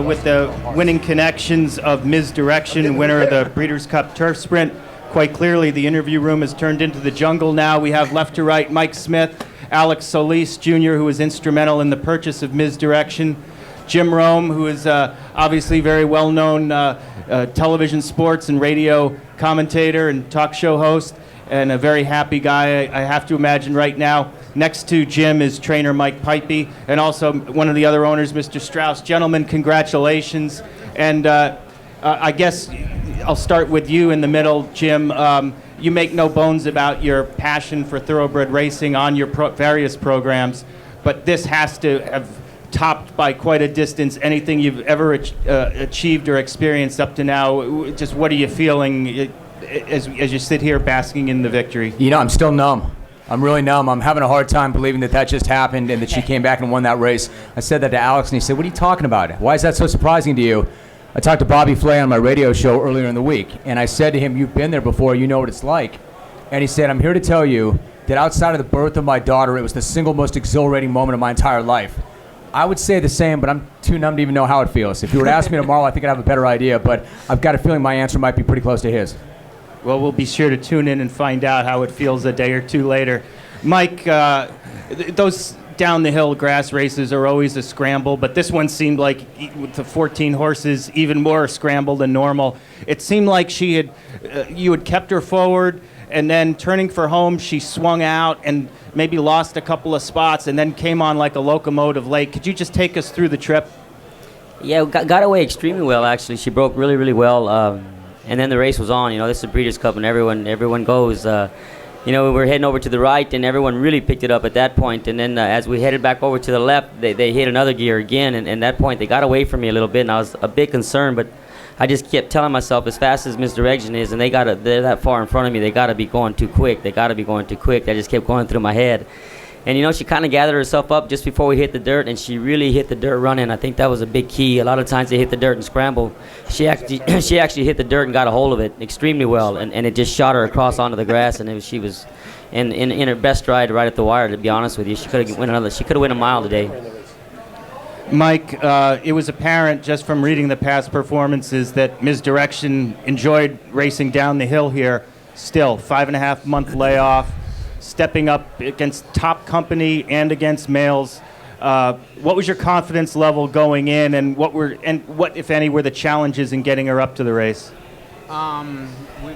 with the winning connections of Ms. Direction, winner of the Breeders' Cup Turf Sprint. Quite clearly, the interview room has turned into the jungle now. We have left to right Mike Smith, Alex Solis Jr., who was instrumental in the purchase of Ms. Direction, Jim Rome, who is obviously very well-known television, sports, and radio commentator and talk show host, and a very happy guy, I have to imagine, right now. Next to Jim is trainer Mike Pipey, and also one of the other owners, Mr. Strauss. Gentlemen, congratulations. And I guess I'll start with you in the middle, Jim. You make no bones about your passion for thoroughbred racing on your various programs, but this has to have topped by quite a distance anything you've ever achieved or experienced up to now. Just what are you feeling as you sit here basking in the victory? You know, I'm still numb. I'm really numb. I'm having a hard time believing that just happened and that she came back and won that race. I said that to Alex, and he said, "What are you talking about? Why is that so surprising to you?" I talked to Bobby Flay on my radio show earlier in the week, and I said to him, "You've been there before. You know what it's like." And he said, "I'm here to tell you that outside of the birth of my daughter, it was the single most exhilarating moment of my entire life." I would say the same, but I'm too numb to even know how it feels. If you were to ask me tomorrow, I think I'd have a better idea, but I've got a feeling my answer might be pretty close to his. Well, we'll be sure to tune in and find out how it feels a day or two later. Mike, those down-the-hill grass races are always a scramble, but this one seemed like, with the 14 horses, even more scramble than normal. It seemed like you had kept her forward, and then turning for home, she swung out and maybe lost a couple of spots and then came on like a locomotive late. Could you just take us through the trip? Yeah, got away extremely well, actually. She broke really, really well, and then the race was on. You know, this is a Breeders' Cup, and everyone goes. You know, we were heading over to the right, and everyone really picked it up at that point. And then as we headed back over to the left, they hit another gear again, and at that point, they got away from me a little bit, and I was a bit concerned, but I just kept telling myself, as fast as Misdirection is, and they're that far in front of me, they got to be going too quick. That just kept going through my head. And, you know, she kind of gathered herself up just before we hit the dirt, and she really hit the dirt running. I think that was a big key. A lot of times they hit the dirt and scramble. She actually hit the dirt and got a hold of it extremely well, and it just shot her across onto the grass, and she was in her best stride right at the wire, to be honest with you. She could have won a mile today. Mike, it was apparent just from reading the past performances that Ms. Direction enjoyed racing down the hill here. Still, 5.5-month layoff, stepping up against top company and against males. What was your confidence level going in, and what, if any, were the challenges in getting her up to the race?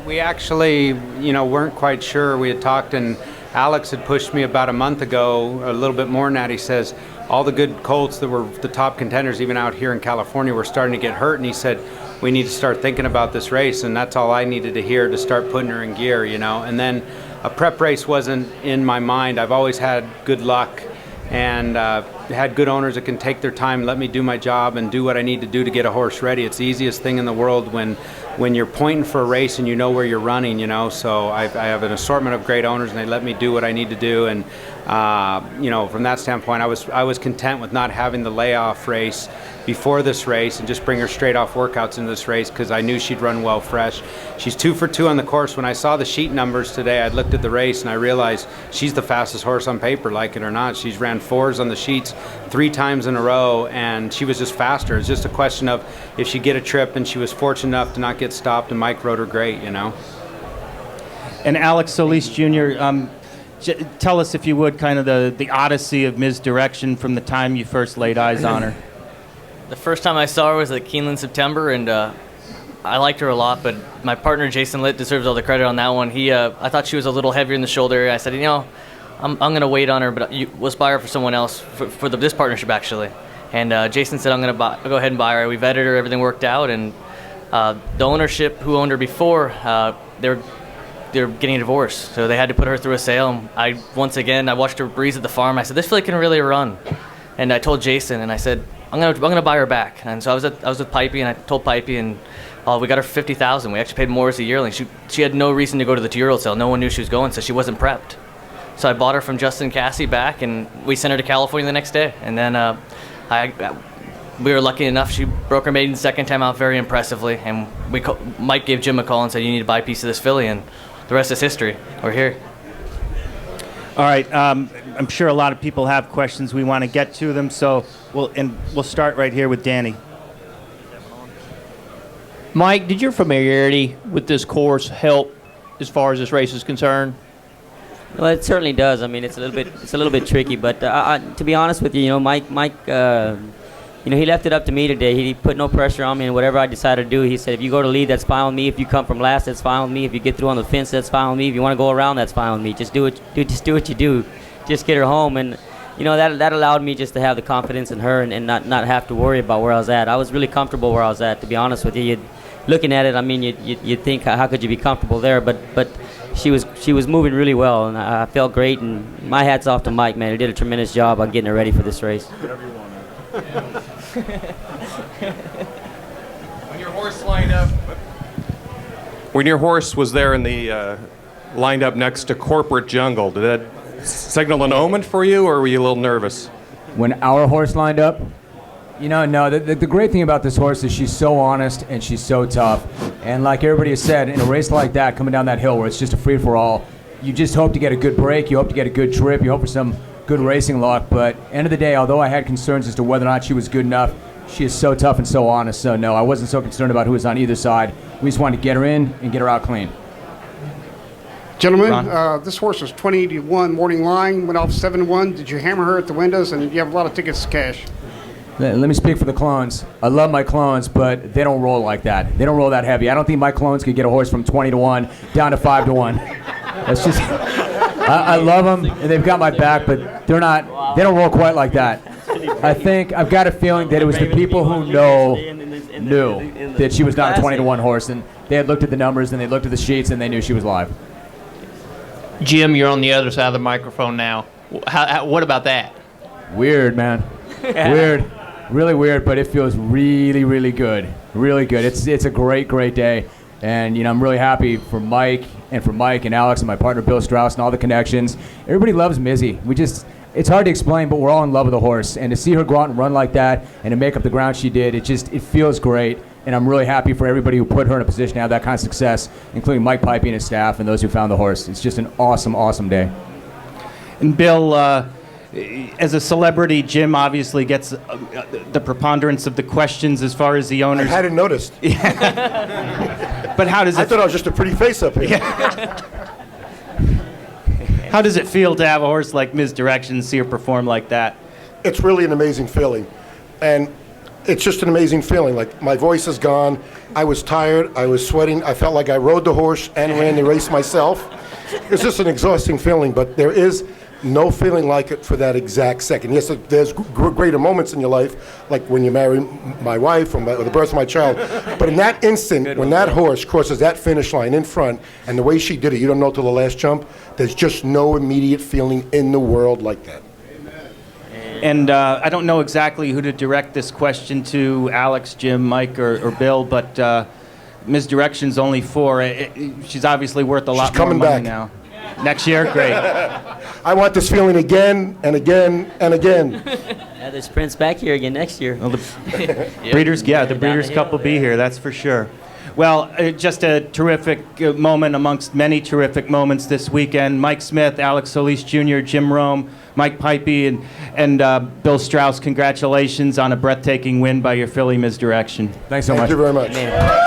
We actually, weren't quite sure. We had talked, and Alex had pushed me about a month ago, a little bit more than that. He says all the good colts that were the top contenders, even out here in California, were starting to get hurt, and he said, we need to start thinking about this race, and that's all I needed to hear to start putting her in gear, And then a prep race wasn't in my mind. I've always had good luck and had good owners that can take their time, let me do my job and do what I need to do to get a horse ready. It's the easiest thing in the world when you're pointing for a race and you know where you're running, So I have an assortment of great owners, and they let me do what I need to do. And from that standpoint, I was content with not having the layoff race before this race and just bring her straight off workouts into this race because I knew she'd run well fresh. She's 2 for 2 on the course. When I saw the sheet numbers today, I looked at the race and I realized she's the fastest horse on paper, like it or not. She's ran 4s on the sheets 3 times in a row, and she was just faster. It's just a question of if she get a trip, and she was fortunate enough to not get stopped, and Mike rode her great, And Alex Solis Jr., tell us, if you would, kind of the odyssey of Ms. Direction from the time you first laid eyes on her. The first time I saw her was at Keeneland September, and I liked her a lot, but my partner Jason Litt deserves all the credit on that one. I thought she was a little heavier in the shoulder area. I said, I'm going to wait on her, but we'll buy her for someone else, for this partnership, actually. And Jason said, I'm going to go ahead and buy her. We vetted her, everything worked out, and the ownership who owned her before, they're getting a divorce, so they had to put her through a sale. And I watched her breeze at the farm. I said, this filly can really run. And I told Jason, and I said, I'm gonna buy her back. And so I was with Pipey, and I told Pipey, and we got her for $50,000. We actually paid more as a yearling. She had no reason to go to the 2-year-old sale. No one knew she was going, so she wasn't prepped. So I bought her from Justin Cassie back, and we sent her to California the next day. And then we were lucky enough. She broke her maiden second time out very impressively, and Mike gave Jim a call and said, you need to buy a piece of this filly, and the rest is history. We're here. All right, I'm sure a lot of people have questions. We want to get to them, so we'll start right here with Danny. Mike, did your familiarity with this course help as far as this race is concerned? Well, it certainly does. I mean, it's a little bit tricky, but to be honest with you, Mike, he left it up to me today. He put no pressure on me, and whatever I decided to do, he said, if you go to lead, that's fine with me. If you come from last, that's fine with me. If you get through on the fence, that's fine with me. If you want to go around, that's fine with me. Just do what you do. Just get her home, and that allowed me just to have the confidence in her and not have to worry about where I was at. I was really comfortable where I was at, to be honest with you. Looking at it, I mean, you'd think, how could you be comfortable there? But she was moving really well, and I felt great. And my hat's off to Mike, man. He did a tremendous job on getting her ready for this race. When your horse lined up, when your horse was there in the lined up next to Corporate Jungle, did that signal an omen for you, or were you a little nervous? When our horse lined up, no. The great thing about this horse is she's so honest and she's so tough. And like everybody has said, in a race like that, coming down that hill where it's just a free-for-all, you just hope to get a good break, you hope to get a good trip, you hope for some good racing luck. But end of the day, although I had concerns as to whether or not she was good enough, she is so tough and so honest. So no, I wasn't so concerned about who was on either side. We just wanted to get her in and get her out clean. Gentlemen, this horse was 20-1 morning line, went off 7-1. Did you hammer her at the windows? And you have a lot of tickets to cash. Let me speak for the clones. I love my clones, but they don't roll like that. They don't roll that heavy. I don't think my clones could get a horse from 20-1 down to 5-1. That's just. I love them, and they've got my back, but they're not. They don't roll quite like that. I think I've got a feeling that it was the people who knew that she was not a 20-1 horse, and they had looked at the numbers and they looked at the sheets and they knew she was live. Jim, you're on the other side of the microphone now. What about that? Weird, man. Weird. Really weird, but it feels really, really good. Really good. It's a great, great day. And, I'm really happy for Mike and Alex and my partner Bill Strauss and all the connections. Everybody loves Mizzy. It's hard to explain, but we're all in love with the horse. And to see her go out and run like that and to make up the ground she did, it feels great. And I'm really happy for everybody who put her in a position to have that kind of success, including Mike Pipey and his staff and those who found the horse. It's just an awesome, awesome day. And Bill, as a celebrity, Jim obviously gets the preponderance of the questions as far as the I owners. hadn't noticed. But how does I it? thought I was just a pretty face up here. How does it feel to have a horse like Ms. Direction, see her perform like that? It's really an amazing feeling. And it's just an amazing feeling. Like, my voice is gone. I was tired. I was sweating. I felt like I rode the horse and ran the race myself. It's just an exhausting feeling, but there is no feeling like it for that exact second. Yes, there's greater moments in your life, like when you marry my wife or the birth of my child. But in that instant, when that horse crosses that finish line in front, and the way she did it, you don't know till the last jump, there's just no immediate feeling in the world like that. And I don't know exactly who to direct this question to, Alex, Jim, Mike, or Bill, but Ms. Direction's only 4. She's obviously worth a lot more coming money back. now. Next year? Great. I want this feeling again and again and again. Yeah, there's Prince back here again next year. Well, the Breeders' Cup will be here, that's for sure. Well, just a terrific moment amongst many terrific moments this weekend. Mike Smith, Alex Solis Jr., Jim Rome, Mike Pipey, and Bill Strauss, congratulations on a breathtaking win by your filly, Ms. Direction. Thanks so much. Thank you very much. Man.